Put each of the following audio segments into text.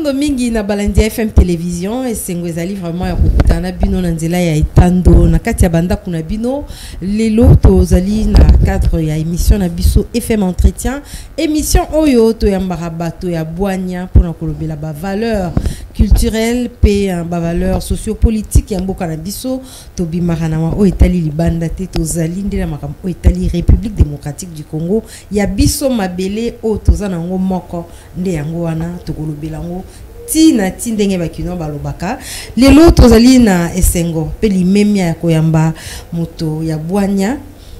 Matondo mingi na balandi FM télévision et sengwezali vraiment ya kokutana bino na nzela ya etando na kati ya banda kuna bino lelo tozali na cadre ya émission na biso FM entretien émission oyo to ya mbarabato ya bwanya pona kolobela ba valeur culturelle pe ba valeur sociopolitique ya mboka na biso to bimara o etali libanda te tozali ndela makambo o etali République démocratique du Congo ya biso mabele o tozana ngo moko nde yango wana to kolobela ngo tina tindenge bakino balobaka lelo tozali na esengo pe limemia ya koyamba moto ya bwanya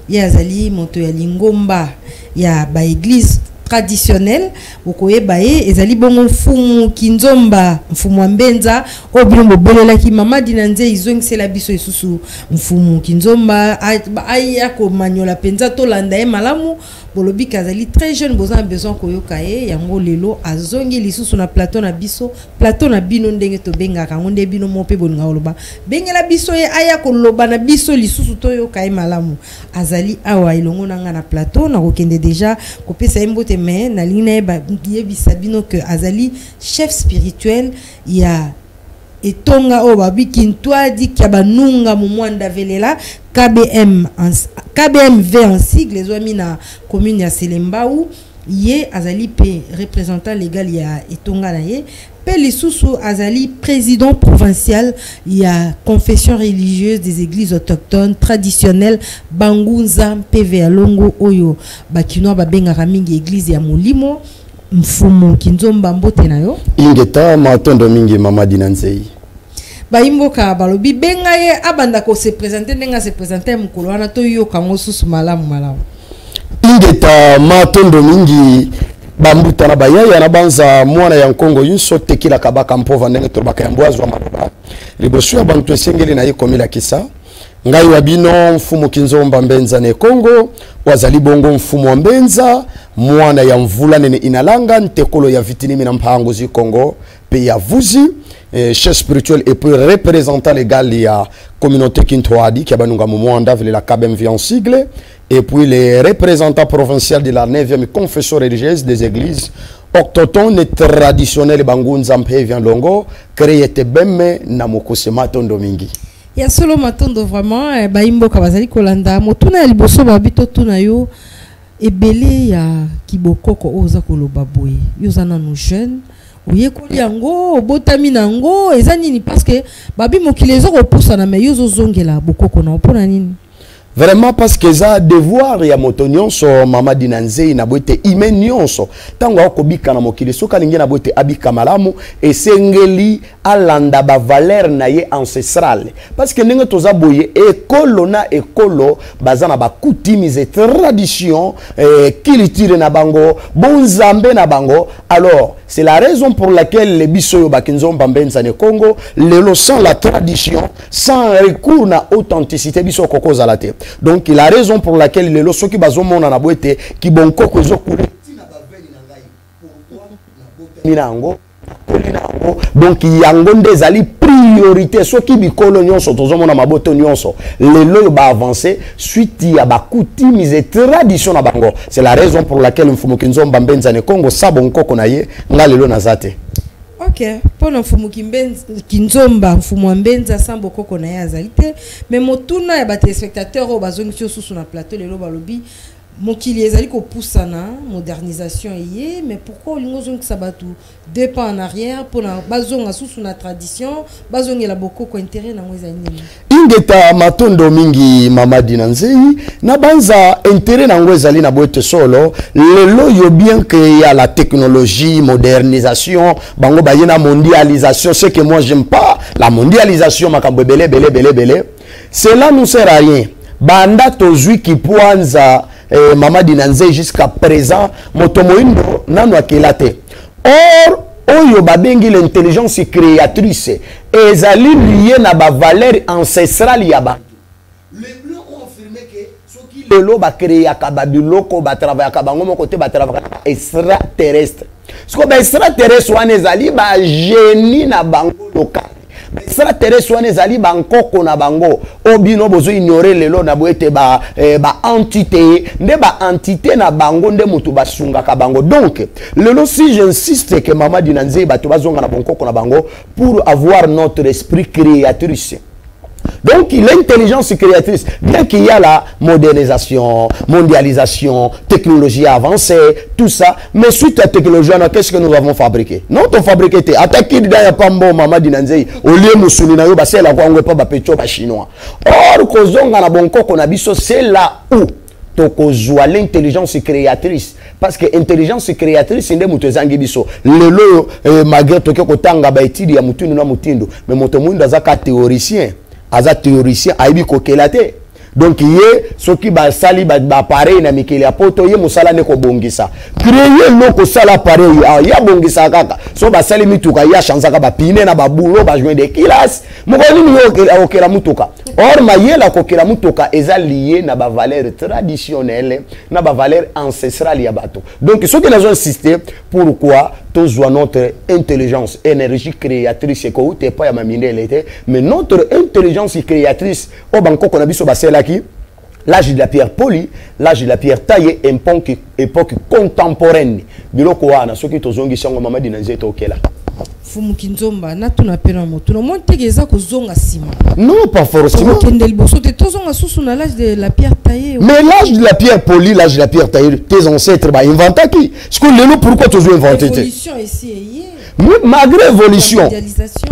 ya zali moto ya lingomba ya ba église traditionnelle okoyeba ezali bongo mfumu kinzomba mfumu mbenza obilo bolela ki mama dinanze izongisela biso isusu mfumu kinzomba aya ko manyola penza to landa malamu bolobi kazali très jeune besoin koyoka yango lelo azongi lisusu na plateau na biso plateau na bino ndenge to benga kangonde bino mope bolinga oloba bengela biso aya ko loba na biso lisusu to yoka malamu azali awa ilongo nanga na plateau na kokende déjà kopesa mbote mais na lina ba yebisa bino que azali chef spirituel ya etonga o babiki ntwadi kabanunga mumwanda velela KBMV en sigle zoami na commune ya Selembao ye azali pe représentant légal ya etonga na ye pe lisusu azali président provincial ya confession religieuse des églises autochtones traditionnelles Bangunza PV Alongo oyo bakino babengaka mingi église ya Molimo mfumu kinzomba mbote na yo ingeta matondo mingi mama dinanzei baimboka balobi benga ye abanda ko se présenter ndenga se présenter mukolo wana to yo kango susu malamu ingeta matondo mingi bambuta na bayaya na banza mwana ya Kongo yinso tekila kabaka mpova ndenge to bakayambwazwa maloba libosu ya bantu esengeli na ye komila kisa ngai wabino mfumu kinzomba mbenza ne Kongo wazali bongo mfumu mbenza mwana ya mvula nene inalanga ntekolo ya vitinimi na mpango zi Kongo pe ya vuzi chef spirituel et puis représentant légal ya communauté Kintoadi qui a banunga mwanda vile la KBMV en sigle et puis les représentants provinciaux de la 9e confession religieuse des églises autochtones et traditionnelles Bangunza Mpevian Longo créé tebeme na mokose matondo mingi ya solo matondo vraiment baimbo kabazali kolanda motuna liboso babito tuna yo ebele ya kibokoko oza koloba boye yozana no jeune oyekoli yango obotami nango eza nini parce que babi mokili ezo kopusa na me yozo zongela bokoko na opona nini vraiment parce que ça devoir ya motonyonso mama dinanzei na boite imenyonso tango akobika na mokili soka lingi na boite abika malamu esengeli alanda ba valeur na ye ancestrale parce que ndenge toza boye ekolo na ekolo bazana ba coutumes et tradition culture na bango bonzambe na bango alors c'est la raison pour laquelle les bisoyo bakinzomba mbenza ne Congo lelo sans la tradition sans recours na authenticité biso kokoza la te. Donc il a raison pour laquelle les loso qui bazomona na boete ki bonko ko zokuri tina baveli na ngai pourquoi na bote minango donc yango ndezali priorité soki bikolo nyonso tozomona maboto nyonso lelo ba avancer suite ya ba coutumes et tradition na bango c'est la raison pour laquelle mfumu kinzomba mbenza ne Congo sabonko ko na ye ngalelo na zate. Ok, pour le mfumu kinzomba mfumu mbenza sambo koko na ya azalite mais motuna ya ba téléspectateurs au bazongi sur na plateau lelo balobi mokili ezali ko poussa na modernisation yé mais pourquoi olingo zongi sabatu deux pas en arrière pour na bazonga sous na tradition bazongi la bokoko intérêt na ngweza nini ingeta matondo mingi mama dinanzei na banza intérêt na ngweza li na boete solo lelo yo bien que ya la technologie modernisation bango ba yena mondialisation ce que moi j'aime pas la mondialisation makambo belé cela nous sert à rien banda tozui ki poanza mama dinanzei jusqu'à présent motomoindo nano akelate or oyo babengi l'intelligence créatrice ezali lié na ba valeur ancestrale ya ba les blancs ont affirmé que soki lelo ba créer ka biloko ba travailler ka bango côté ba travailler extraterrestre ce ko ba extraterrestre wana ezali ba génie na bango local extraterrestre wana ezali bankoko na bango obino bozo ignorer lelo na boete ba entité nde ba entité na bango nde mutu basungaka bango. Donc lelo si j'insiste que Mama Dinanzei bato bazonga na bankoko na bango pour avoir notre esprit créatrice. Donc l'intelligence créatrice, bien qu'il y a la modernisation, mondialisation, technologie avancée, tout ça, mais suite à la technologie, qu'est-ce que nous avons fabriqué? Non, on fabriqué. Attaqué dans ya pambo Mama Dinanzei, au lieu musuli na yo ba c'est la kwa pas ba pecho ba chinois. Or kozonga na bonko qu'on abiso, c'est là où tokozwa l'intelligence créatrice, parce que l'intelligence créatrice inde mutu ezangi biso lelo malgré toke kotanga ba étude ya mutu na mutindo, mais moto mundo azaka théoricien. Aza théoricien aibi kokelate. Donc yé ce qui ba sali ba pareil na mikeli apoto yé musala ne ko bongisa créer loko sala pareil ya bongisa kaka so ba sali mituka ya chanzaka ba pine na ba bulo ba joindre de kilas mokoni ni okela mutuka. Or mayela kokela mutuka eza lié na ba valeur traditionnelle na ba valeur ancestrale ya bato. Donc ce que nous avons insisté pourquoi tous notre intelligence énergie créatrice et ko te pas ya mamindele mais notre intelligence créatrice au banco qu'on a biso basela qui l'âge de la pierre polie, l'âge de la pierre taillée, époque contemporaine. Biloko wana soki tozongi sango Mama Dinanzei tokela. Fumu Kinzomba na tuna pena moto no montegeza kozonga sima. Non, pas forcément. Kendel boso te tozonga susu na l'âge de la pierre taillée. Mais l'âge de la pierre polie, l'âge de la pierre taillée, tes ancêtres ba inventa qui? Est-ce que lelo pourquoi tu veux inventer? L'évolution ici est malgré l'évolution,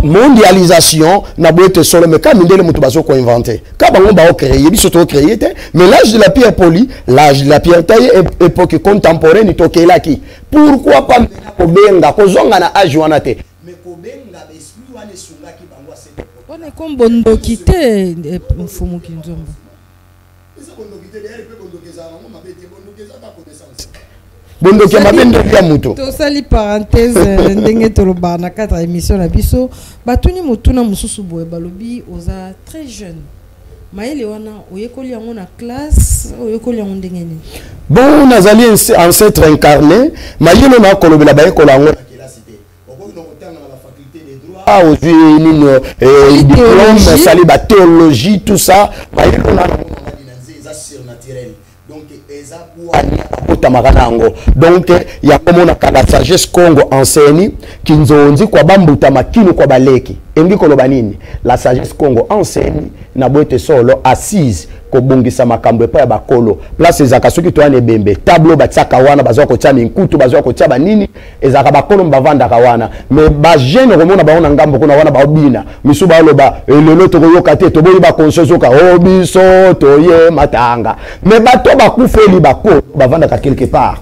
mondialisation, n'a pas été solo, mais quand mindele mutu baso ko inventé. Quand bango ba créer, biso to créer mais l'âge de la pierre polie, l'âge de la pierre taillée, époque contemporaine tokela qui? Pourquoi pas ko benga ko zonga na âge wana te? Mais ko benga esprit wana sunga ki bango c'est. On est comme bondo kité Fumu Kinzomba. Eza bondo kité derrière pe bondo keza ngo mabete bondo keza ta connaissance. Bondo kia mabende ya muto. To sali parenthèse ndenge toloba na 4 émission na biso batuni mutuna mususu boye balobi oza très jeune. Maele wana oyekoli yango na classe oyekoli yango ndenge ni. Bon nazali ancêtre incarné mayelo na kolobela ba ekola yango na kilasité. Okoki na kotanga na la faculté des droits aux diplôme sali ba théologie tout ça mayelo na Dinanzei za surnaturel. Donc eza donc il y a comme on a la sagesse Congo enseigne kinzonzi kwa bambuta makino kwa baleki engi koloba nini la sagesse Congo enseigne na boete solo assise ko bongisa makambo epa ya bakolo place ezaka soki to ane bembe tableau batsaka wana bazwa ko tia minkutu bazwa ko tia banini ezaka bakolo mbavanda kawana mais ba jeune komona baona ngambo kuna wana baobina misu baloba lelo to koyoka te to boyi ba conscience ka obiso to ye matanga mais bato bakufeli bako bavanda ka quelque part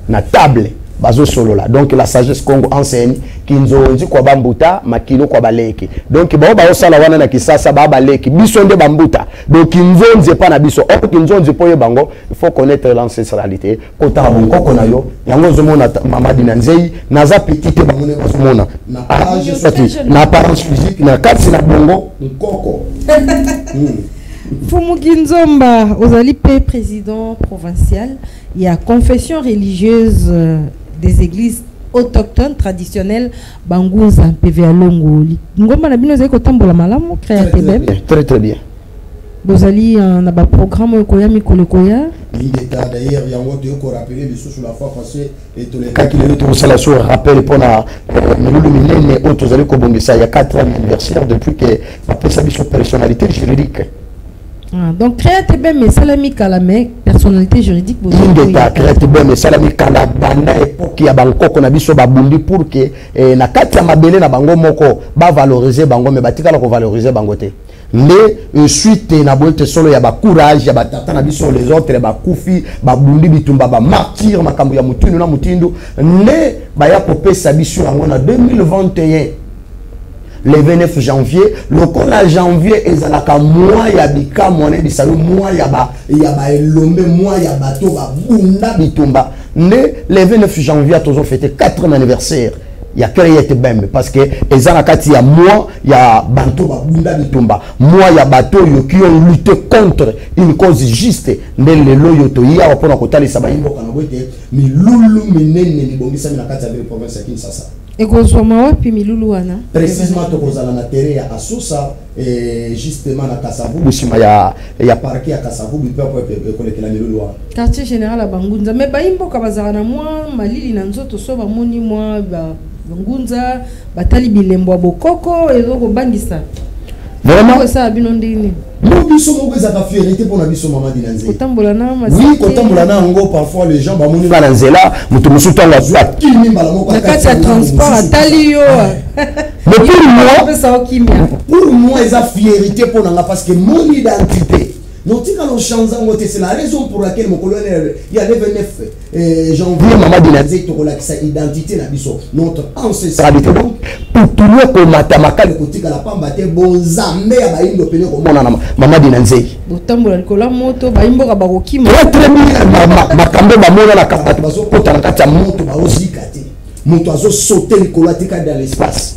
na table bazo solo là. Donc la sagesse Congo enseigne kinzonzi kwa bambuta makino kwa baleki. Donc bao bao sala wana na kisasa ba baleki biso nde bambuta. Donc kinzonzi pa na biso o kinzonzi po ye bango il faut connaître l'ancestralité. Kota bonko kona yo yango zomona Mama Dinanzei naza petite bango ne bazomona na âge stati na apparence physique na kati na bongo nkoko. Fumu Kinzomba ozali pe président provincial il y a confession religieuse des églises autochtones traditionnelles Banguza PV Alongo ngomba na bino zeko tambola malamu créatebe très très bien bozali na ba programme ko ya mikolo ko ya l'état d'ailleurs yango de ko rappeler les sous la fois passée et tous les cas qui le tout ça la sur rappel pour na milulu minene autres zali ko bongisa ya 4e anniversaire depuis que après sa personnalité juridique. Donc créatebe mais salami kalame personnalité juridique créatebe mais salami kala banda époque ya bankoko na biso babundi pour que na kati ya mabele na bango moko ba valoriser bango mais batikala ko valoriser bango te mais suite na boite solo ya ba courage ya batata na biso les autres ba kufi babundi bitumba ba martyr makambo ya mutinu na mutindu ne ba ya kopesa biso yango na 2021 le 29 janvier le kola janvier ezalaka mois ya bika mone bisalu mois ya ba elombe mois ya bato ba bunda bitumba ne le 29 janvier toujours fêté 4e anniversaire ya créé bembe parce que ezana kati ya mois ya bato ba bunda bitumba mois ya bato yo qui ont lutté contre une cause juste ndé lelo yo to ya pona kotalisa ba imboka na bote mi lulu minene ni bongisa na kati ya province ya Kinshasa. Et qu'on soit wapi milulu wana précisément to kozala na terrain ya Asosa et justement na Kasavubu sima ya parquet ya Kasavubu peut kolekela milulu wana quartier général à Bangunza mais baimbo kabazara na moi malili na nzoto so ba moni moi Bangunza batali bilembo bokoko ezoko bangisa vraiment ça binondini nous biso mo kweza ka fierté pour na biso mama dinanze kotambola na oui kotambola na ngo parfois les gens ba moni ba nzela mutu musuta nga zwa kimi mbala moko kati ya transport atali yo mais pour moi eza fierté pour nga parce que mon identité Notika no chanzango c'est la raison pour laquelle mon colonel il y a le 29 janvier maman dinanze to kola sa identité na biso notre ancestralité donc pour tout le ko matamaka le kotika la pamba te bonzambe ya baindo pene ko mona na maman dinanze botambola likola moto baimbo ka bakokima très bien makambe ba mona na kapata bazo kota na kata moto ba osika te moto azo sauter likola tika dans l'espace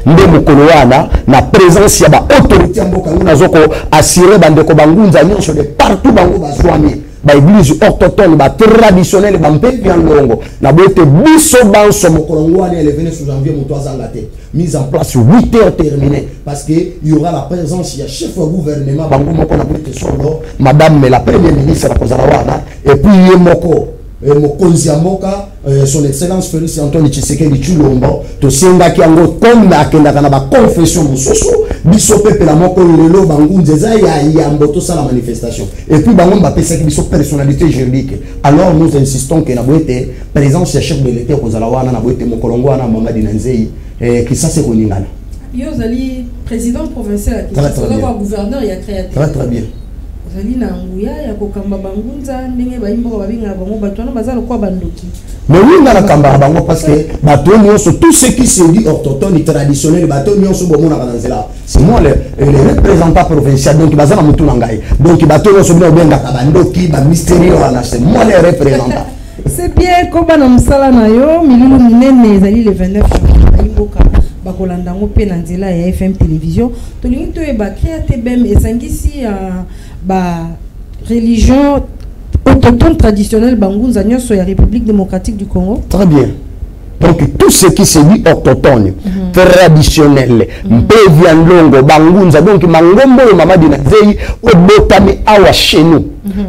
nde mokolo wana na présence ya ba autorité mboka nguna zoko assurer bandeko bangunza nyonso de partout bango bazwami ba église orthodoxe ba traditionnelle ba mpepi ya ndongo na bote biso banso mokolo ngwana le 29 janvier moto azanga te mise en place 8 heures terminé parce que il y aura la présence ya chef de gouvernement bango moko na bote solo madame la première ministre la kozala wana et puis yemoko mokonzi ya mboka son excellence Félix Antoine Tshisekedi Tshilombo to senga ki yango comme akendaka na ba confession mosusu biso pepe la moko lelo bangunze eza ya yambo to sala manifestation et puis bango bapesa ki biso personnalité juridique alors nous insistons que na boete présence ya chef de l'État kozala wana na boete mokolongo wana Mamadi Nanzei qui ça c'est koningana yo zali président provincial qui est gouverneur ya créateur très bien zali na nguya ya kokamba bangunza ndenge baimbo babinga bango batwana bazalo kwa bandoki mais oui na kamba bango parce que bato nyonso tout ce qui se dit autochtone traditionnel bato nyonso bomona kanzela c'est moi le représentant provincial donc bazana mutu na ngai donc bato nyonso bino benga ka bandoki ba mystérieux wana c'est moi le représentant c'est bien ko bana musala na yo milulu minene zali le 29 janvier baimboka bakolanda ngo pe na nzela ya FM télévision to lingi to e ba créateur bem esangisi ba religion autochtone traditionnelle bangunza nyonso ya République démocratique du Congo. Très bien. Donc tout ce qui se dit autochtone, traditionnel, mpeviandongo, bangunza, donc mangombo Mamadi Nanzei obotami awa chez nous.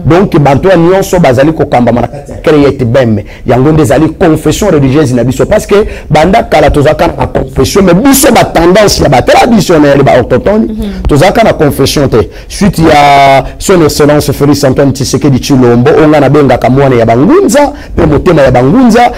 Donc banto nyonso bazali kokamba manakati créate bem yango ndezali confession religieuse na biso parce que banda kala tozaka na confession mais biso ba tendance ya ba traditionnel ba autochtone tozaka na confession te suite ya son excellence Félix Antoine Tshisekedi Tshilombo onga na benga kamwana ya bangunza pe motema ya bangunza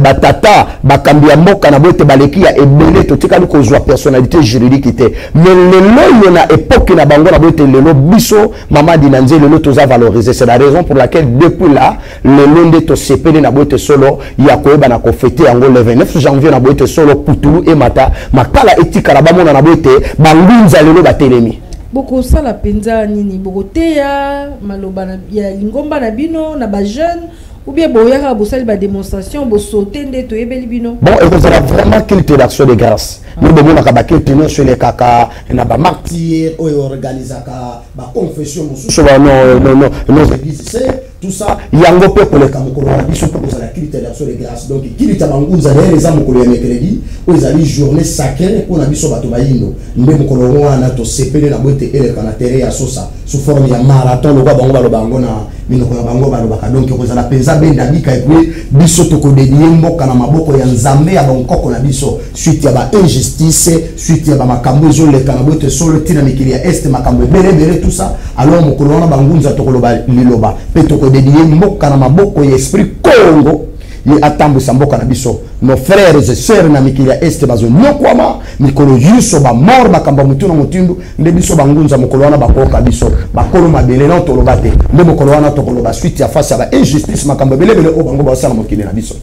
batata bakambi ya mboka na bote baleki ya ebele totikali kozwa personnalité juridique te mais lelo na époque na bango na bote lelo biso Mamadi Nanzei lelo toza valoriser c'est la raison pour laquelle depuis là le londe to sepele na bote solo ya koeba na ko fêter yango le 29 janvier na bote solo putulu et mata makala etika rabamo na bote bangunza lelo batelemi boko sala penza nini boko teya maloba na ya lingomba na bino na ba jeune ou bien boyaka bosali ba démonstration bo sauter nde to yebeli bino bon et vous avez vraiment culte d'action de grâce nous devons na culte non sur les kaka na ba martyr ou organisaka ba confession mususu non église c'est tout ça yango pe pour les kamokolo na biso pour la culte d'action de grâce donc culte bangunza les amokolo ya mercredi ou ezali journée sacrée pour na biso bato bayindo nde mokolo wana to sepele na bote ele kana terre ya sosa sous forme ya marathon lokwa bango balo bango na minoko ya bango balo baka donc kozala penza benda bika et puis biso to ko dédier mboka na maboko ya nzambe ya bankoko na biso suite ya ba injustice suite ya ba makambo zo le kana bote solo tina mikili ya est makambo bere tout ça alors mokolo wana bangunza to koloba liloba pe to ko dédier mboka na maboko ya esprit Congo ye atambwisa mboka na biso nos frères et sœurs na mikili ya est bazo nyokwama mikolo yuso ba mort bakamba mutu na mutindu nde biso bangunza mokolo wana bakoka biso bakolo mabele na toloba te nde mokolo wana tokoloba suite ya face ya ba injustice makambo belebele o bango basala mokili na biso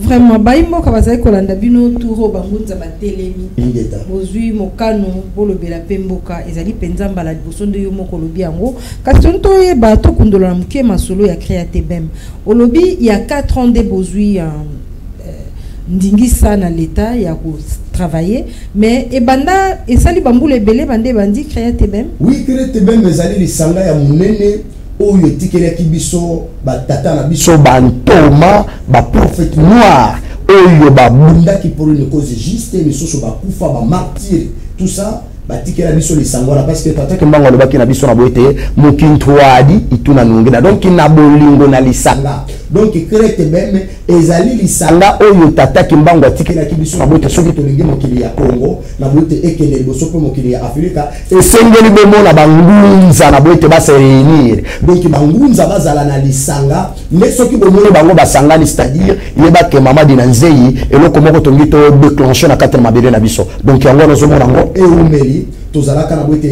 vraiment baimbo ka bazali kolanda bino turo bangunza batelemi bozui mokano bolobela pemboka ezali penza mbala liboso nde yo moko lobi yango kasi tonto yeba tokundola na moke masolo ya créate bem olobi il y a 4 ans de bozui ndingisa na l'état ya ko travailler mais ebanda esali bambula ebele bande bandi créate bem oui créate bem ezali lisanga ya munene oyo etikeli biso batata na biso bantoma ba prophète noir oyo babundaki pour une cause juste misusu bakufa ba martyr tout ça batikela biso lisangwana parce que tata kimbango alobaki na biso na boete mokintwadi ituna nungena donc na bolingo na lisanga donc krete beme ezali lisanga oyo tata kimbango atikela biso na boete soki tolingi mokili ya Congo na boete ekende liboso pe mokili ya Afrika esengeli bomona bangunza na boete base réunir donc bangunza bazala na lisanga mais soki bomona bango basangani c'est-à-dire yeba ke mama dinanzei eloko moko tongi to déclencher na kata mabele na biso donc yango nazomona ngo eumeli tozalaka na boite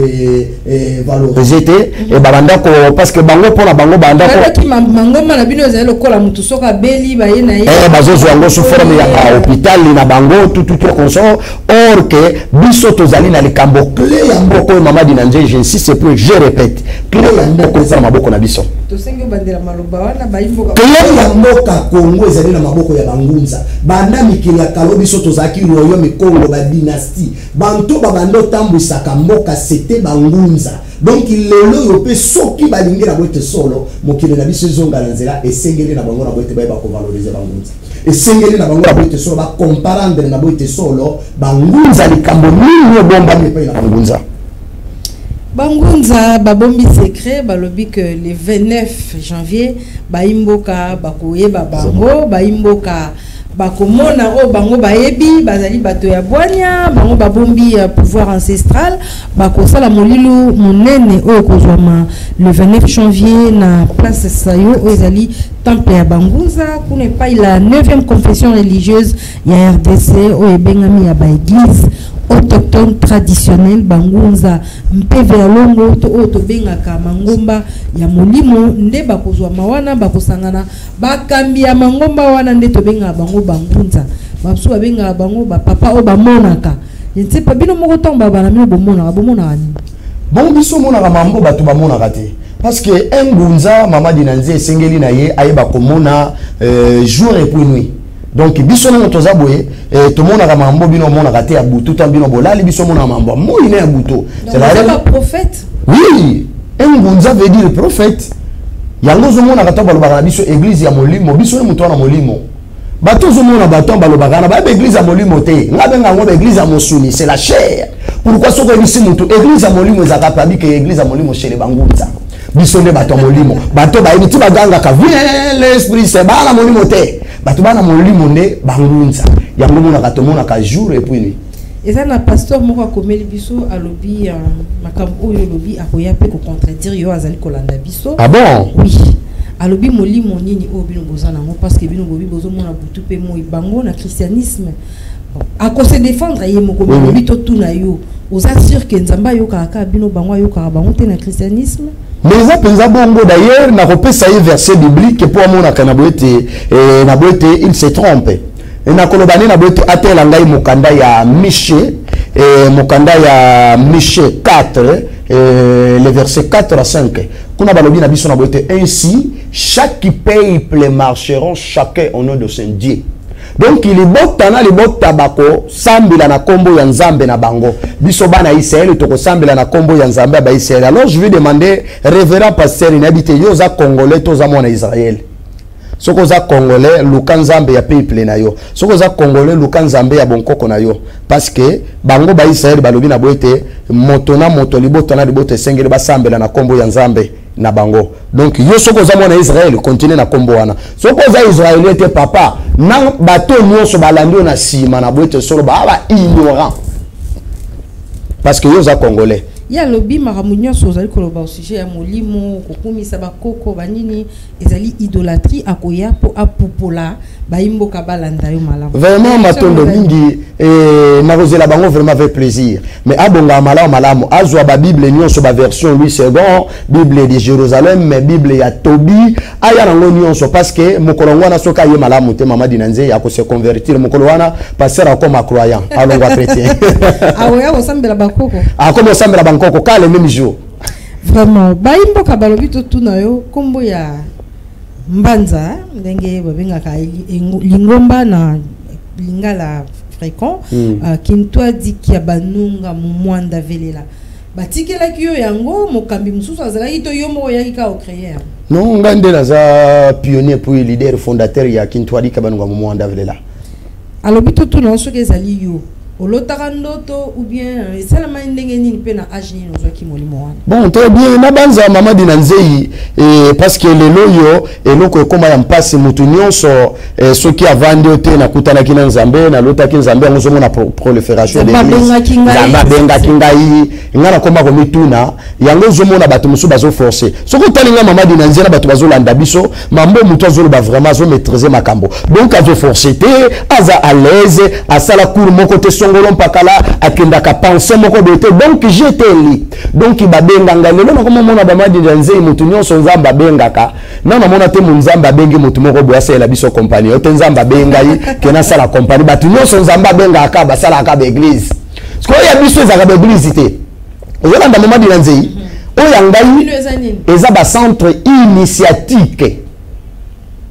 valoriser et babanda ko parce que bango pona bango banda ko bango mana bino ezali lokola mutu soka beli baye na ye bazozo yango sous forme ya hôpital na bango tout consort or que biso tozali na likambo clé ya mboko mama dinanje j'insiste pour je répète clé ya mboko za maboko na biso tosengi bandela maloba wana bayimboka clé ya mboka Kongo ezali na maboko ya bangunza banda mikili ya kalobi biso tozaki royaume Congo ba dynastie banto babando tambwisa mboka c'était bangunza donc lelo yo pe soki balingi na boite solo mokile na biso zonga na nzela esengeli na bango na boite ba ko valoriser bangunza esengeli na bango na boite solo ba comprendre na boite solo bangunza likambo nini bomba mepa na bangunza bangunza babombi secret balobi que le 29 janvier baimboka bakoyeba bango baimboka bakomona o bango bayebi bazali bato ya bwanya bango babombi pouvoir ancestral bakosala molilu monene o kozwama le 29 janvier na place sayo o ezali temple ya bangunza kuna pa la 9e confession religieuse ya RDC o ebengami ya ba église autochtone traditionnel bangunza mpeve ya longo to oto bengaka mangomba ya molimo nde bakozwa mawana bakosangana bakambi ya mangomba wana nde to benga bango bangunza basu benga bango ba papa o bamonaka nti pa bino moko tomba bana mino bomona ani bon biso mona mambo batu bamonaka te parce que ngunza mama dinanze esengeli na ye ayeba komona jour et puis nuit donc biso na toza boye to mona mambo bino mona kate ya butu tambino bolali biso mona mambo moi na ya butu c'est la prophète oui ngunza veut dire prophète yango zo mona kata balobaka na biso église ya molimo biso ne muto na molimo bato zo mona bato balobaka na ba église ya molimo te ngabenga ngo église ya mosuni c'est la chair pourquoi soko ebisi muto église ya molimo ezaka pabi ke église ya molimo chez les bangunza biso ne bato molimo bato ba ebiti baganga ka viens l'esprit c'est bala molimo te bato bana molimo ne bangunza yango mona kato mona ka jour et puis nuit eza na pasteur moko akomeli biso alobi makambo oyo lobi akoya pe ko contredire yo azali kolanda biso ah bon oui alobi molimo nini oyo bino bozana ngo parce que bino bobi bozomona butu pe moi bango na christianisme ako se défendre ye moko lobi to tuna yo oza sûr que nzamba yo kaka bino bango yo kaka bango te na christianisme mais ça pensa bongo d'ailleurs na repesa ye verset biblique pour mona kana boete il se trompe et na kolobani na boete atela ngai mokanda ya Michée mokanda ya Michée 4 le verset 4 à 5 kuna balobi na biso na boete ainsi chaque peuple marcheront chacun au nom de son Dieu. Donc il libota bako sambila na kombo ya nzambe na bango biso bana Israël toko sambila na kombo ya nzambe ba Israël. Alors je vais demander révérend pasteur inhabité yo za congolais to za mona Israël soko za congolais luka nzambe ya peuple na yo soko za congolais luka nzambe ya bonkoko na yo parce que bango ba Israël balobi na boete moto na moto libota na libota sengeli ba sambela na kombo ya nzambe na bango. Donc yo soko za mona Israël continue na kombo wana soko za Israël était papa na bato nyonso balandi na sima na boete solo ba ignorant parce que yo za congolais ya lobi maramunyo sozali koloba au sujet ya molimo kokumisa bakoko banini ezali idolâtrie akoya po apopola baimboka balanda yo malamu vraiment matondo mingi na rozela bango vraiment avec plaisir mais abonga malamu azwa ba bible nyonso ba version Louis II bible de Jérusalem mais bible ya Tobi aya nango nyonso parce que mokolo wana soka ye malamu te mama dinanze ya ko se convertir mokolo wana passer akoma croyant alongwa chrétien awoya osambela bakoko akoma osambela bakoko ka le même jour vraiment baimboka balobi to tuna yo kombo ya mbanza ndenge babengaka lingomba na lingala fréquent kintwa dikia banunga mwanda velela batikela kiyo yango mokambi mususu azalaki to yo moko yaki ka ocréer non ngande za pionnier puis leader fondateur ya kintwa dikia banunga mwanda velela alors bito tout non so kezali yo olotaka ndoto ou bien esalama ndenge nini pe na age nini ozwaki molimo wana. Bon, très bien, na banza mama dinanzei parce que lelo yo eloko ekoma ya mpasi mutu nyonso soki avandi ote na kutana kina nzambe na lota ki nzambe ngozo mona prolifération de nzamba benga kingai ngana koma ko mituna yango zo mona bato musu bazo forcer soko talinga mama dinanzei na bato bazo landa biso mambo mutu azo ba vraiment zo maîtriser makambo donc azo forcer te aza à l'aise asala cour moko te ngolon pakala akenda ka penser moko bete donc j'étais li donc babenga ngalo na koma mona bamadi danzei mutu nyonso nzamba bengaka na na mona te munzamba bengi mutu moko boya la biso compagnie ote nzamba benga yi kena sala compagnie batu nyonso nzamba bengaka basala ka ba église ce ko ya biso za ka ba église te ozola nda mama danzei o ya ngai eza ba centre initiatique.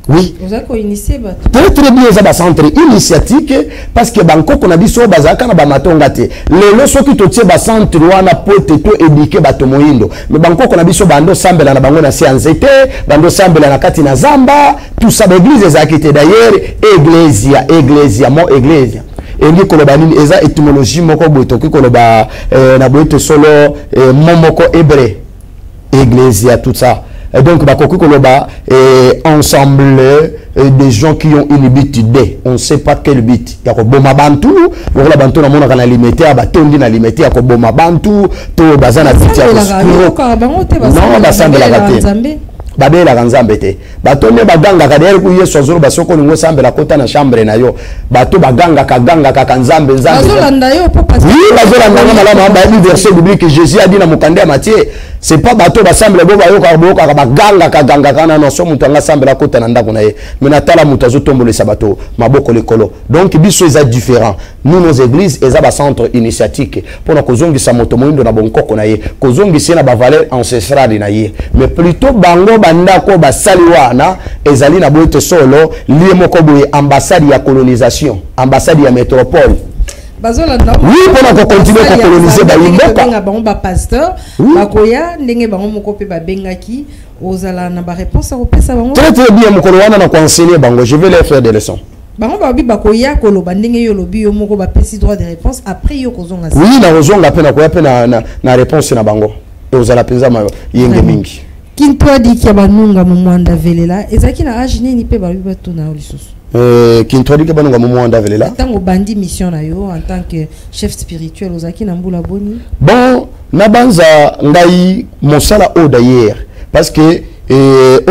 Oui. Vous avez initié très bien ça centre initiatique parce que banko qu'on a biso bazaka na ba matonga te lelo soki to tie ba centre wana pote to éduquer bato moyindo mais banko qu'on a biso bando sambela na bango na science te bando sambela na kati na zamba tout ça l'église ezakite d'ailleurs église mo église engi koloba nini eza étymologie moko boto ki koloba na boto solo momoko hébreu église tout ça. Et donc, ensemble des gens qui ont une but idée. On ne sait pas quel but. Il y a Boma Bantu, la Bantu na mona kana limité, Batondi na limité, il y a Boma Bantu, to bazana biti ya non, basande la gate. Babe la ganzambe te. Batonde baganga kadere ku yeso zoro basoko ningo sambe la kota na chambre na yo. Bato baganga ka nzambe nzambe. Bazolanda yo papa. Oui, bazolanda na malama ba verset biblique Jésus a dit na mokande ya Matthieu. C'est pas bateau basamble bo ba yo ka boka baganga kana no so mutu nga sambe la kota na ndako na ye. Mais na tala mutu azotombole sabato maboko lekolo. Donc biso eza différent. Nous nos églises eza ba centre initiatique pour na kozongi sa moto moindo na bonkoko na ye. Kozongi sena ba valeur ancestrale na ye. Mais plutôt bango bandako basali wana ezali na boite solo lié moko boye ambassade ya colonisation, ambassade ya métropole. Oui, pour continuer à coloniser ba pasteur bakoya ndenge bango moko pe ba bengaki ozala na ba réponse à kopesa bango. Très bien mokolo wana na conseiller bango, je vais leur faire des leçons. Bango ba bakoya koloba ndenge yo lobi yo moko ba pesi droit de réponse après yo kozonga. Oui, na kozonga pe na koya pe na réponse na bango. Et ozala penza ma yenge mingi. Kinto di ki banunga momwanda velela ezaki na age nini pe ba bato na lisusu. Kinto di ki banunga momwanda velela. Tango bandi mission na yo en tant que chef spirituel ozaki na mbula boni. Bon, na banza ngai mosala o d'ailleurs parce que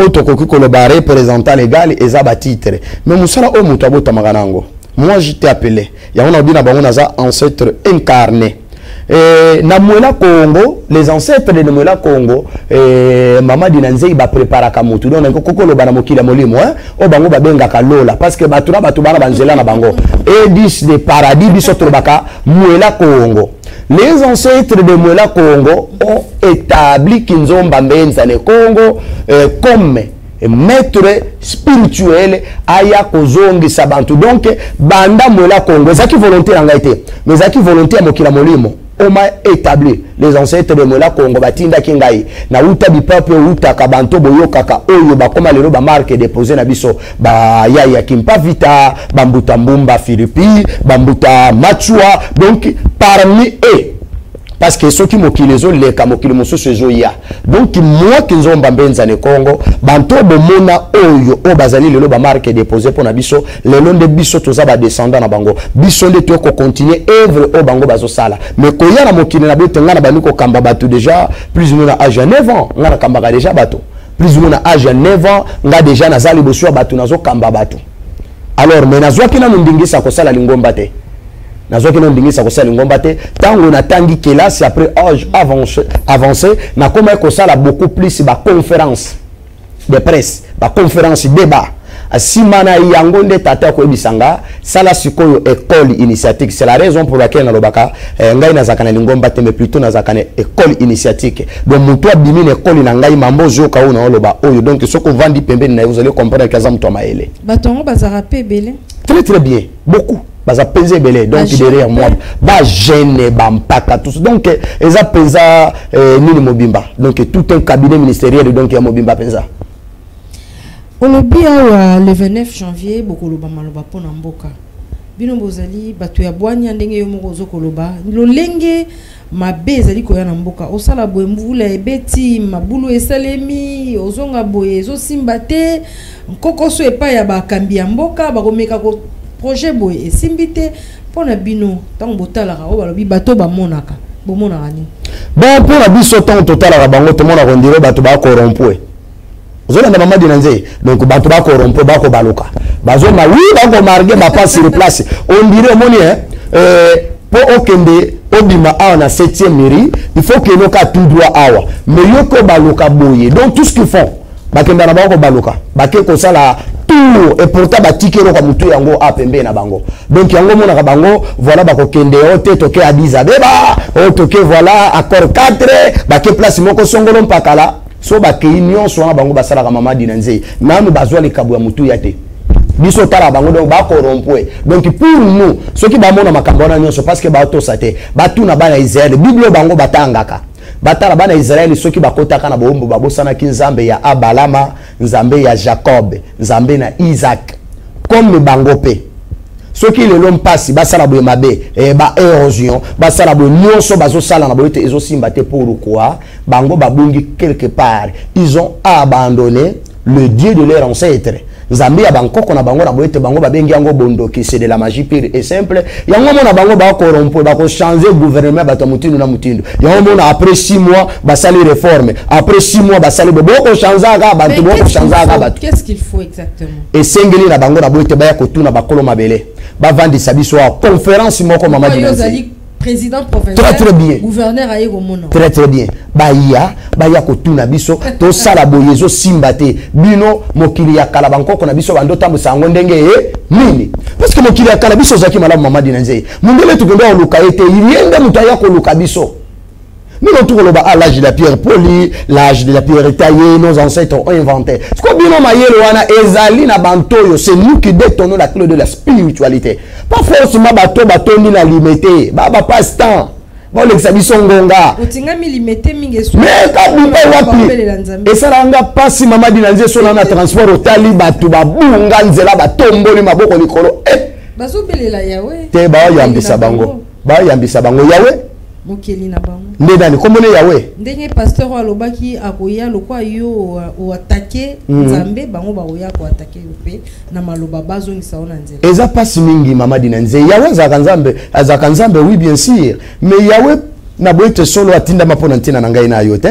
autre que le bar représentant légal et ça titre mais mosala o muto abota maganango. Moi j'étais appelé. Ya on a dit na bango naza ancêtre incarné. Na Mwela Congo, les ancêtres de Mwela Congo, Mama Dinanzei ba prépara kamutu. Donc koko lo bana mokila molimo o bango ba benga kalola parce que batura batubana banzela na bango. Et 10 de paradis biso baka Mwela Congo. Les ancêtres de Mwela Congo ont établi Kinzomba Mbenza ne Congo comme maître spirituel aya kozongi sabantu. Donc banda Mwela Congo zaki volonté ngaité mais zaki volonté mokila molimo. On m'a établi les ancêtres de Mwela Congo batinda kingai na uta bi peuple uta kabanto boyo kaka oyo ba koma lelo ba marque déposé na biso ba ya kimpa vita bambuta mbumba Philippi bambuta machua donc parmi eux parce que ceux qui mokilezo les kamokile mosusu ezoya donc moi qui nzomba mbenza ne Congo banto bomona oyo o bazali lelo ba marque déposé pour na biso lelo nde biso toza ba descendant na bango biso nde to ko continuer œuvre o bango bazo sala mais ko ya na mokile na beto ngana baniko kamba bato déjà plus ou moins à âge 9 ans ngana kamba déjà bato plus ou moins à âge 9 ans nga déjà nazali bosua bato nazo kamba bato alors mais nazwa kina ndingisa ko sala lingomba te nazo kino ndingisa ko sala ngomba te tango na tangi kelasi après âge avancé na koma ko sala beaucoup plus ba conférence de presse ba conférence débat asimana yango nde tata ko ebisanga sala sikoyo école initiatique. C'est la raison pour laquelle na lobaka ngai na zakana lingomba te mais plutôt na zakana école initiatique. Donc muto abimi na école na ngai mambo zoka ona loba oyo donc soko vandi pembeni na vous allez comprendre que azam to maele batongo bazara pe belé très bien beaucoup baza penser belé donc derrière moi ba gêne ba mpaka tout donc eza penza nini mobimba donc tout un cabinet ministériel donc ya mobimba penza olobia le 29 janvier bokoloba maloba pona mboka bino bozali bato ya bwanya ndenge yo moko zokoloba lolenge mabe ezali koya na mboka osala boye mbula ebeti mabulu esalemi ozonga boye ezosimba te nkokoso epa ya bakambi ya mboka bakomeka ko projet boye esimbi te mpona bino ntango botalaka oyo balobi bato bamonaka bomonaka nini bon mpona biso ntango totalaka bango tomonaka ondire bato bakorompwe ozolanda Mamadi na Nzeye donc bato bakorompwe bakobaluka bazoma wi bakomarge bapa sur place ondire omoni po okende obima awa na 7e mairie il faut que noka tout droit awa mais yoko baluka boye donc tout ce qu'ils font bakenda na bako baluka bake ko sala tout et pourtant batikero kwa mutu yango apembe na bango donc yango mona ka bango voilà bako kende ote toke Addis Abeba o toke voilà accord 4 bake place moko songolo mpakala so bake union so na bango basala ka Mamadi na Nzeye nanu bazwa le kabu ya mutu yate biso tala bango donc ba corrompre donc pour nous ceux qui ba mona makambo na nyonso parce que ba to sate ba tuna bana Israël bible bango batangaka batala bana Israël ceux qui bakotaka na bombo babosana ki nzambe ya Abalama nzambe ya Jacob nzambe na Isaac comme bango pe ceux qui le l'ont passé basala boye mabe ba érosion basala boye nyonso bazo sala na boye te ezo simba te pour quoi bango babungi quelque part ils ont abandonné le Dieu de leurs ancêtres Zambie ya Bangkok na bango na boyete bango babengi yango bondoki c'est de la magie pure et simple yango mona bango ba corrompre ba ko changer gouvernement bato mutindo na mutindo yango mona après 6 mois basali réforme après 6 mois basali bo ko changer ga bato bo ko changer ga bato qu'est-ce qu'il faut exactement et sengeli na bango na boyete ba ya ko tuna bakolo mabele ba vandi sabiso conférence moko Mamadi na Nzeye président provincial très bien gouverneur aye komono très bien baya kotuna biso to sala boyezo simbate bino mokili ya kala bankoko na biso bando tambo sango ndenge nini parce que mokili ya kala biso zaki malamu Mamadi na Nzeye mundele tukenda oluka ete irienda mutaya ko luka biso nous à l'âge de la pierre polie, l'âge de la pierre taillée, nos ancêtres ont inventé. Ce qu'on dit, ezali na bantoyo, c'est nous qui détenons la clé de la spiritualité. Pas forcément bateau ni la limité, baba passe-temps. Bon, l'exabition ngonga. Mais quand et ça ranga pas si Mamadi na Nzeye sona na transport au tali batu babunga nzela batomboli maboko likolo. Bazobelela yawe. Te ba yambisa bango. Ba yambisa bango yawe. Mokeli na bango ndani komone yawe ndenge pasteur alobaki akoya lokwa yo o attaquer nzambe bango ba oya ko attaquer pe na maloba bazongisa ona nzela eza pasi mingi Mamadi na Nzeye yawe azaka nzambe oui bien sûr mais yawe na boite solo atinda mapona ntina na ngai na yo te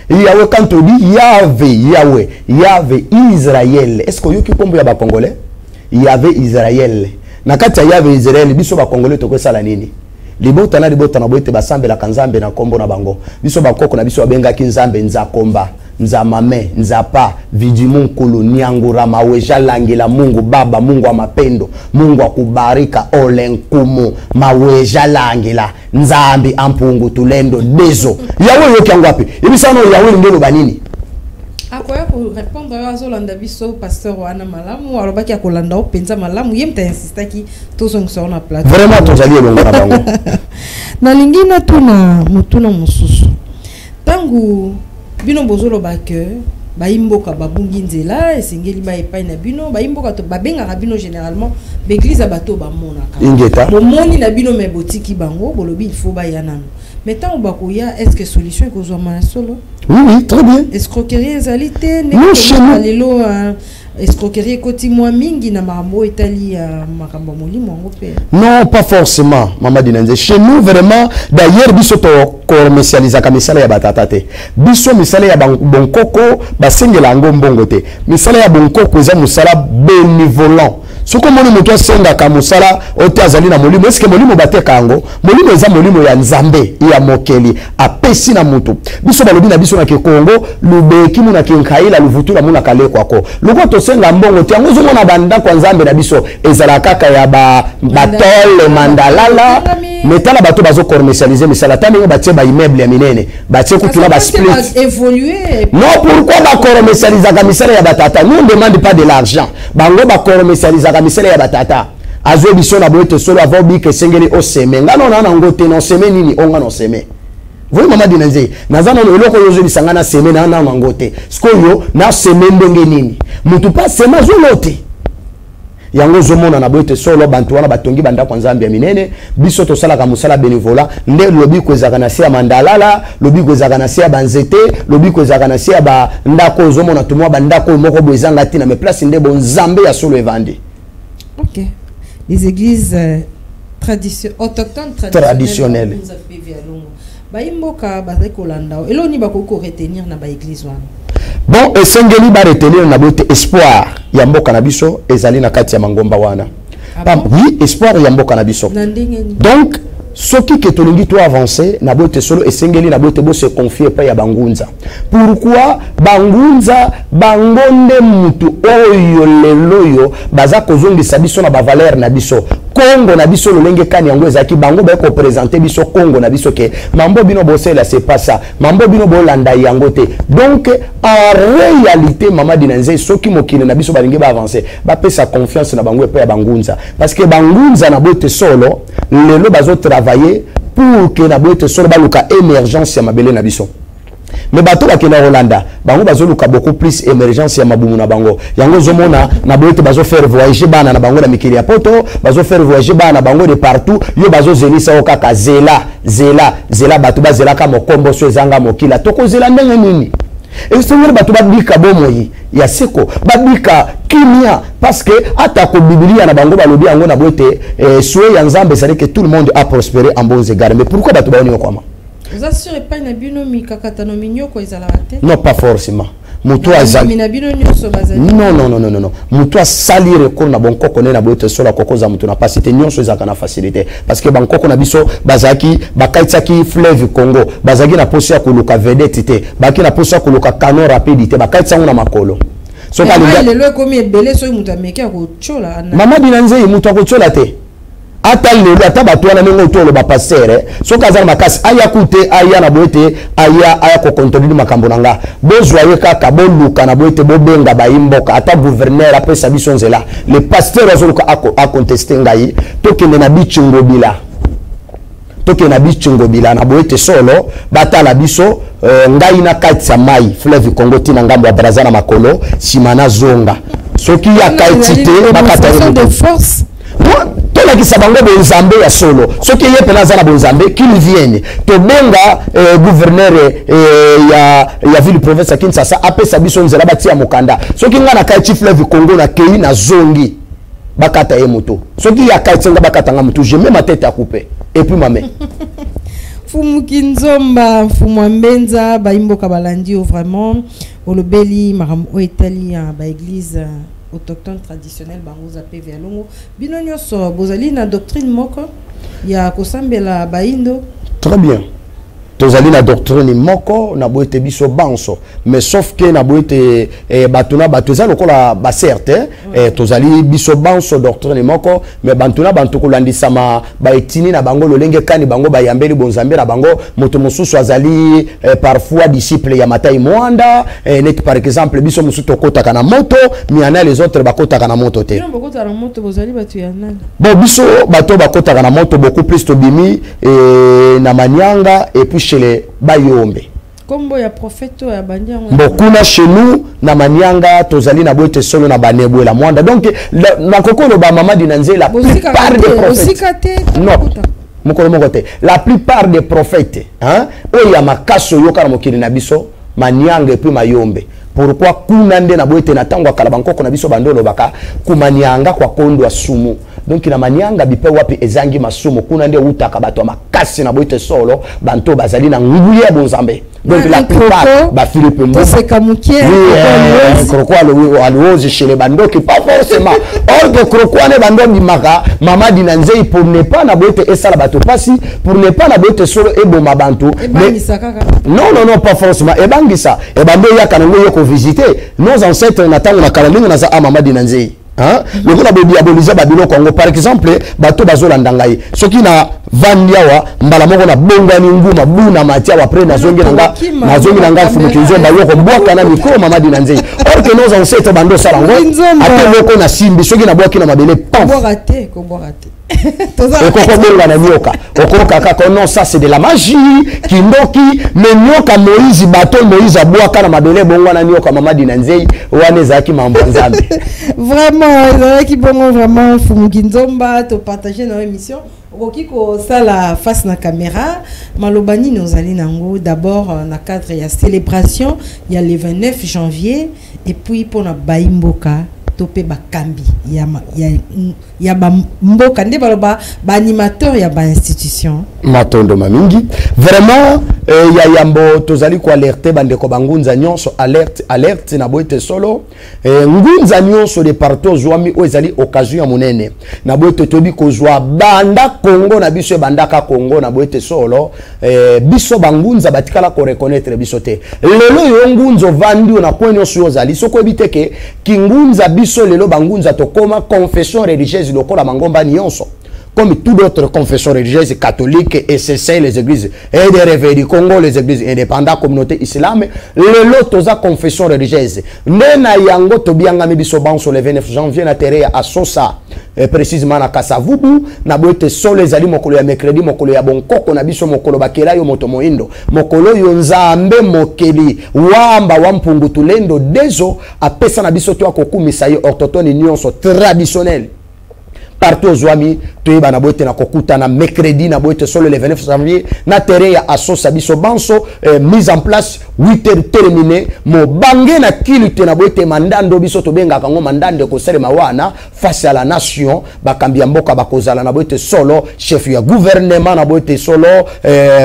yawe quand on dit Yahvé Israël est-ce que yoki kombo ya ba congolais Yahvé Israël na kati ya Yahvé Israël biso ba congolais to ko sala nini libota na boite basambe la kanzambe na kombo na bango biso bakoko na biso babenga ki nzambe nzakomba nzamame nzapa vidimunkulu niangura maweja langila Mungu baba Mungu wa mapendo Mungu wa kubarika olenkumu maweja langila nzambi ampungu tulendo dezo yawe yoki angwapi ibisano yawe ngelo banini akoya ko répondre à Zolanda biso pasteur wana malamu alobaki akolanda o penza malamu yemta insistaki tozongisa na plateau vraiment tozali elongo na bango na lingina tuna mutuna mususu tangu bino bozolo ba que baimboka babungi nzela esengeli ba epai na bino baimboka to babenga bino généralement l'église abato ba monaka ingeta bomoni na bino me botiki bango bolobi il faut ba yanano mais tant bakoya est-ce que solution ko zo ma solo oui très bien escroquerie ezalité ne chez nous escroquerie koti moi mingi na makambo etali makambo molimo ngo pe non pas forcément Mamadi na Nzeye chez nous vraiment d'ailleurs biso to commercialiser ka misala ya batata te biso misala ya bonkoko basengela ngo mbongo te misala ya bonkoko eza musala bénévolent soko moni moto senga ka musala ote azali na molimo est-ce que molimo bateka yango molimo eza molimo ya nzambe ya mokeli apesi na mutu biso balobi na biso na Kongo lubeki muna kinkaila luvutura muna kale kwako loko to senga mbongo te yango zomona banda kwa nzambe na biso ezala kaka ya batole mandalala metala bato bazo commercialiser misala tani batie ba immeuble ya minene batie kutuna ba split évoluer non pourquoi ba commercialiser ka misala ya batata nous on demande pas de l'argent bango ba commercialiser ka misala ya batata azo biso na boite solo avant bi ke sengeli o seme ngano na ngote no seme nini onga no seme vous Mamadi na Nzeye nazana no eloko yozo bisanga na seme na ngote skoyo na seme ndenge nini mutu pa sema zolote yango zomona na bote solo bantu wana batongi banda kwa nzambe ya minene biso to sala ka musala bénévolat nde lobi ko ezaka na se ya mandalala lobi ko ezaka na se ya banzete lobi ko ezaka na se ya ba ndako zomona to mwa bandako moko boezanga tina me place nde bon nzambe ya solo evandi. OK. Les églises autochtones traditionnelles. Baimboka bazekolanda eloni bakoko retenir na ba église wana. Bon, esengeli ba retenir na bote espoir ya mboka na biso ezali na kati ya mangomba wana. Oui, espoir ya mboka na biso. Donc, soki ke tolingi to avancer na bote solo esengeli na bote bo se confier pa ya bangunza. Pourquoi bangunza bangonde mutu oyo leloyo baza kozongisa biso na ba valeur na biso. Congo na biso lolenge kani yango ezaki bango ba ko présenter biso Congo na biso ke mambo bino bosela c'est pas ça. Mambo bino bolanda yango te. Donc en réalité mama dinanze soki mokile na biso balingi ba avancer ba pesa confiance na bango pa ya bangunza parce que bangunza na bote solo lelo bazo travailler pour que na bote solo baluka émergence ya mabele na biso. Mais bato bakena Rolanda bango bazoluka beaucoup plus émergence ya mabumu na bango yango zomona na bote bazo faire voyager bana na bango na mikili ya poto bazo faire voyager bana na bango de partout yo bazo zelisa okaka zela bato bazela ka mokombo so ezanga mokila toko zela ndenge nini et c'est bato babika bomoyi ya seko babika kimia parce que atako biblia na bango balobi yango na bote souhait ya nzambe c'est que tout le monde a prospéré en bons égards mais pourquoi bato baoni okoma. Vous assurez pas na bino mikakatano minyoko ezala te? Non, pas forcément. Muto azali. Non. Muto asali recours na bonko kone na bote sola kokoza muto na pasité nyonso ezaka na facilité parce que banko na biso bazaki bakaitsaki fleuve Congo bazaki na poso ya koluka vedette te baki na poso ya koluka canon rapidité bakaitsa na makolo. So ka lelo komi ebele so muto ameki akochola. Mama binanze muto akochola te. Ata lelo ata batwana nengo tolo ba passer so kazana makasi aya kute aya na boete aya ko contrôler makambo nanga bozwaye kaka boluka na boete bobenga ba imboka ata gouverneur apesa biso nzela le pasteur azoluka a contester ngai tokende na bichungo bila na boete solo batala biso ngai na kati ya mai fleuve Congo tina ngambo ya Brazza makolo simana zonga soki ya kaitite bakata de force. Tola ki sabango bonzambe ya solo soki ye pena za na bonzambe qu'il vienne to benga gouverneur ya ville province Kinshasa apesa biso nzela batia mokanda soki nga na kai chief fleuve Congo na kei na zongi bakata ye moto soki ya kai tsenga bakata nga moto je mets ma tête à couper et puis ma main. Fumu Kinzomba fumu Mbenza baimboka balandi vraiment olobeli maram o Italie ba église autochtone traditionnel bangoza pe vialongo bino nyoso bozali na doctrine moko ya kosambela baindo. Très bien. Tozali na doctrine moko na boete biso banso mais sauf que na boete batuna batuza lokola ba certes tozali biso banso doctrine moko mais bantuna bantu kolandisa ma ba etini na bango lolenge kani bango ba yambeli bonzambe na bango moto mususu azali parfois disciple ya Matai Mwanda net par exemple biso mususu tokota kana moto miana les autres bakota kana moto te. Bakota kana moto bozali batu ya nani? Bon biso bato bakota kana moto beaucoup plus tobimi na Manyanga et puis chez les Bayombe. Kombo ya prophète ya bandiango. Bokuna chez nous na Manyanga tozali na boete solo na banebwe la mwanda. Donc na kokolo ba mama dinanze la plupart des prophètes. Non. Mokolo mokote. La plupart des prophètes hein o ya makaso yoka na mokili na biso Manyanga et puis Mayombe. Pourquoi kunande na boete na tango kala bankoko na biso bandolo baka kumanyanga kwa kondo wa sumu. Donc na Manyanga bipe wapi ezangi masumu kunande utaka bato makasi na boete solo banto bazali na nguye ya bonzambe. Donc la plupart ba Philippe Mbo c'est kamukie kroko alouze chez les bando qui pas forcément or que kroko ne bando bimaka mama dinanze pour ne pas na boete esala bato pasi pour ne pas na boete solo eboma bantu non pas forcément ebangisa ebando yaka nango yoko visiter nos ancêtres natango na kalalinga na za mama dinanze hein le ko na be diaboliser babilo Congo par exemple bato bazolanda ngai soki na vandiawa mbala moko na bongani nguma buna matia wa après nazongi nanga fumu Kinzomba yoko mboka na mikro mama dinanze or que nos ancêtres bando salango ate loko na simbi soki na boki na mabele ko boka te Okoko na nyoka. Okoka kaka non ça c'est de la magie. Kindoki mais nyoka Moïse bateau Moïse aboaka na mabele bongo na nyoka mama dinanzei wane zaki mambo nzambe. Vraiment qui bon vraiment Fumukinzomba to partager dans l'émission. Okiko ça la face na caméra malobani nous allons nango d'abord na cadre il y a célébration il y a le 29 janvier et puis pour na baimboka topé bakambi il y a mboka nde baloba ba animateur ya ba institution matondo mamingi vraiment ya yambo tozali ko alerter bandeko bangunza nyonso alerte na boite solo ngunza nyonso de partout zwami o ezali occasion ya munene na boite tobi ko zwa banda Congo na biso bandaka Congo na boite solo biso bangunza batikala ko reconnaître biso te lelo yo ngunzo vandi na point nyonso ozali soko biteke kingunza biso lelo bangunza to koma confession religieuse lokola mangomba nyonso comme toutes d'autres confessions religieuses catholiques et c'est les églises et des réveils du Congo les églises indépendantes communauté islamique le toza confession religieuse nena yango tobianga mibiso banso le 29 janvier na terre à Sosa précisément na Kasavubu na boite solo ezali mokolo ya mercredi mokolo ya bonkoko na biso mokolo bakela yo moto moindo mokolo yo nzambe mokeli wamba wampungu tulendo dezo apesa na biso to akokumisa yo orthodoxe nyonso traditionnel partout aux amis tu na boite na kokuta na mercredi na boite solo le 29 janvier na terrain ya Asosa biso banso mise en place 8h terminé mo bange na kilite na boite mandando biso to benga kango mandande ko sele mawana face à la nation bakambi mboka bakozala na boite solo chef ya gouvernement na boite solo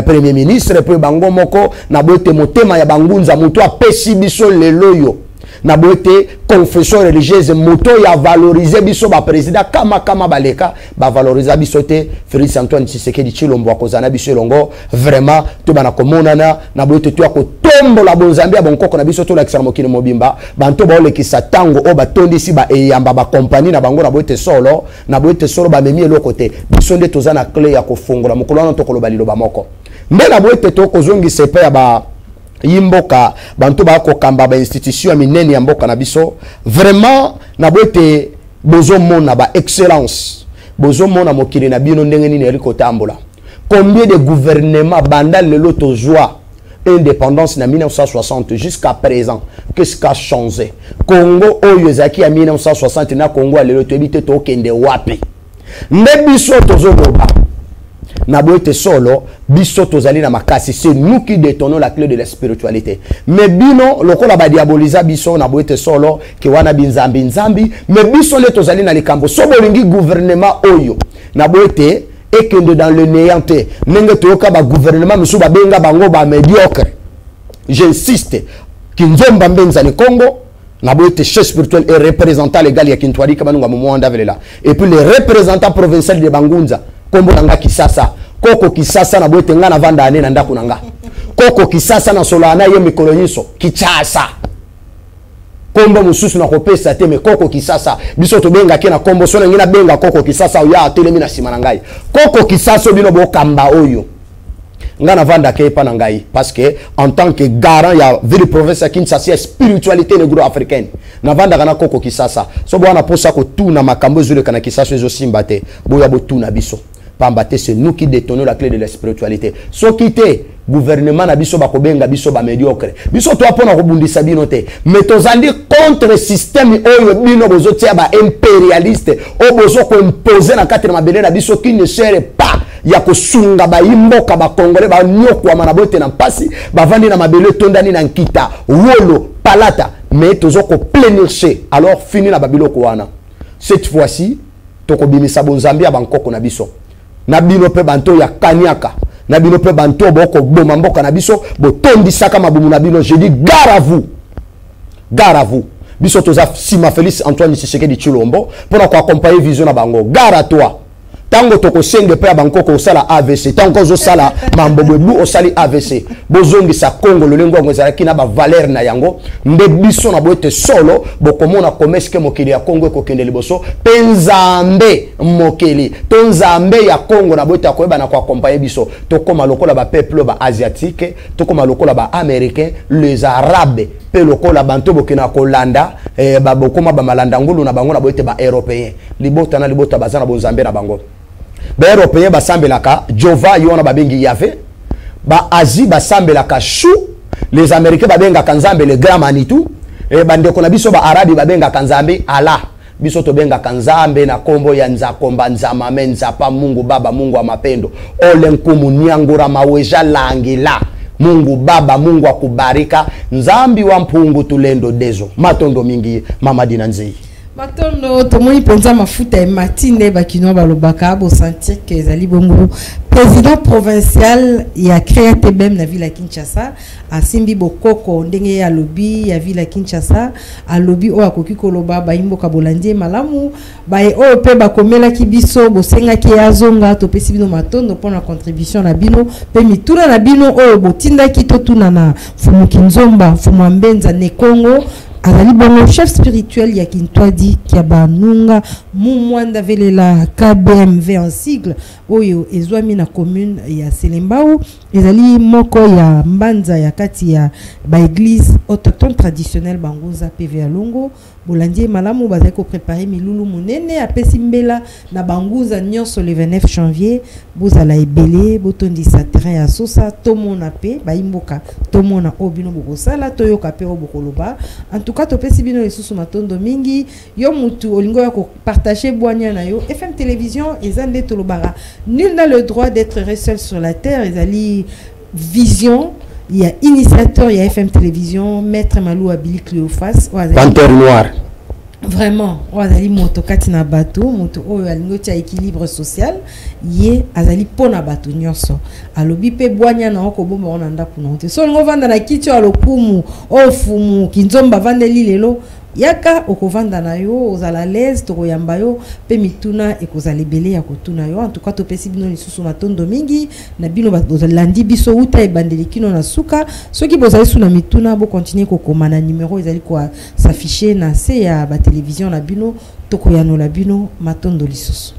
premier ministre pe bango moko na boite motema ya bangunza muto apesi biso leloyo na boite confession religieuse moto ya valoriser biso ba président kama baleka ba valoriser biso te Félix Antoine Tshisekedi Tshilombo akozana biso longo vraiment to bana komonana na boite to akotombo la bonzambe ya bonkoko na biso to la kisana mokino mobimba banto ba olekisa tango o batondisi ba eyamba ba compagnie na bango na boite solo ba memi eloko te biso nde tozana clé ya kofungola mokolo na to koloba liloba moko mbe na boite to kozongi sepe ya ba yimboka bantu ba ko kamba ba institution ya minene ya mboka na biso vraiment na boite bozo mona ba excellence bozo mona mokili na bino ndenge nini eliko tambola combien de gouvernements banda lelo to joie indépendance na 1960 jusqu'à présent qu'est-ce qui a changé Congo oyo ezaki ya 1960 na Congo lelo to ebite to kende wapi ndebiso tozo boba na boite solo biso tozali na makasi c'est nous qui détenons la clé de la spiritualité mais bino lokola ba diaboliser biso na boite solo ki wana binzambi nzambi mais biso le tozali na likambo so bolingi gouvernement oyo na boite ekende dans le néant nenge toyoka ba gouvernement misu ba benga bango ba médiocre j'insiste kinzomba mbenza ni Congo na boite chef spirituel et représentant légal ya Kintwari kama nunga momo ndavelela et puis les représentants provinciaux de Bangunza kombo nanga Kisasa koko Kisasa na boite nga na vanda ane na ndaku nanga koko Kisasa na solana ye mikolo nyiso Kichasa kombo mususu na kopesa te me koko Kisasa biso to benga ke na kombo sona ngina benga koko Kisasa oya atelemi na sima na ngai koko Kisasa bino bo kamba oyo nga na vanda ke pa na ngai parce que en tant que garant ya ville province Kinshasa spiritualité négro africaine na vanda kana koko Kisasa so bwana posa ko tu na makambo zule kana Kisasa ezo simbate boya bo tu na biso pambate c'est nous qui détenons la clé de la spiritualité so kité gouvernement na biso bakobenga biso ba médiocre biso to apona kobundisa bino te mais tozandi contre système oyo bino bozotia ba impérialiste o bozo ko imposer na kati na mabele na biso qui ne sert pas ya kosunga ba imboka ba congolais ba nyokwa mana bote na mpasi ba vandi na mabele tondani na nkita wolo palata mais tozo ko plénircher alors fini na babiloko wana cette fois-ci toko bimisa bonzambi ya bankoko na biso na bino pe banto ya kanyaka na bino pe banto boko boma mboka na biso botondisaka mabumu na bino je dis gare à vous biso toza sima Félix Antoine Tshisekedi Tshilombo pour accompagner vision na bango gare à toi tango toko senge pe bankoko osala AVC tango zo sala mambobo bu osali AVC bozongi sa Congo lolengo ngozala kina ba valeur na yango nde biso na boete solo bokomona commerce ke mokili ya Congo ekokende liboso penzambe mokili tonzambe ya Congo na boete akoyeba na ko accompagner biso tokoma lokola ba peuple ba asiatique tokoma lokola ba américain les arabes pe lokola banto bokena kolanda ba bokoma ba malanda ngulu na bango na boete ba européen libota na libota bazana bonzambe na bango ba européen basambelaka Jova yona babengi Yahvé, ba Asie basambelaka Chou, les américains babengaka Nzambe le grand Manitou, et bandeko na biso ba arabi babengaka Nzambe Allah. Biso tobengaka Nzambe na kombo ya Nzakomba Nzamame Nzapa Mungu Baba Mungu wa mapendo, ole nkumu nyangura maweja langila, Mungu Baba Mungu akubarika, Nzambi wa mpungu tulendo dezo matondo mingi Mama Dinanzei. Matondo tomoni penza mafuta e matine bakino balobaka bo sentir que ezali bongo président provincial ya créatebem na ville ya Kinshasa asimbi bokoko ndenge ya lobby ya ville ya Kinshasa a lobby o akoki koloba ba imboka bolandi malamu ba e o pe ba komela ki biso bosenga ki azonga to pesi bino matondo pona contribution na bino pe mituna na bino o botinda ki to tuna na fumu kinzomba fumu mbenza ne Congo. Azali bongo chef spirituel ya Kintwadi Kiabanunga Mumwanda Velela KBMV en sigle oyo ezwami na commune ya Selembao ezali moko ya mbanza ya kati ya ba église autochtone traditionnelle bangoza PV Longo bolandi malamu bazali ko préparer milulu munene apesi mbela na banguza nyonso le 29 janvier bozala ebele botondisa terrain ya sosa tomona pe baimboka tomona obino bokosala toyoka pe obokoloba en tout cas topesi bino lisusu matondo mingi yo mutu olingo ya ko partager boanya na yo FM télévision ezande tolobara nul n'a le droit d'être seul sur la terre ezali vision. Il y a initiateur, il y a FM Télévision, Maître Malou Abili Cléophas. Panthère Noire. Vraiment, Azali moto katina bateau, moto oyo alingo tia équilibre social, ye azali pona bateau nyonso. Alobi pe boanya na oko bomba ona ndaku nonte. So ngo vanda na kicho alokumu, ofumu, kinzomba vandeli lelo. Yaka okovanda na yo ozala l'aise to yamba yo pe mituna ekozala belé ya kotuna yo en tout cas to pesi bino lisusu matondo mingi na bino bazolandi biso uta e bandeli kino na suka soki bozali suna mituna bo continuer kokoma na numéro ezali kwa s'afficher na se ya ba télévision na bino to koyano la bino matondo lisusu.